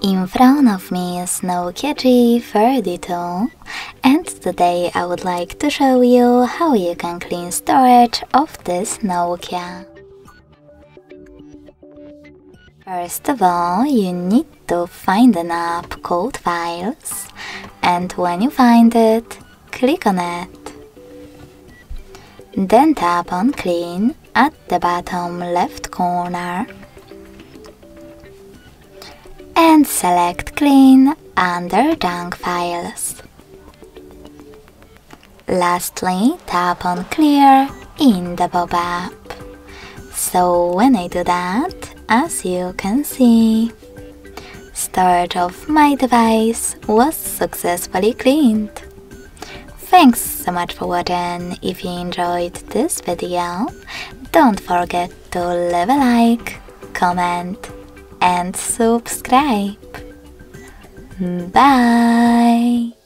In front of me is NOKIA G42, and today I would like to show you how you can clean storage of this Nokia. First of all, you need to find an app called Files, and when you find it, click on it. Then tap on Clean at the bottom left corner and select Clean under Junk Files. Lastly, tap on Clear in the pop-up. So when I do that, as you can see, storage of my device was successfully cleaned. Thanks so much for watching. If you enjoyed this video, don't forget to leave a like, comment and subscribe. Bye!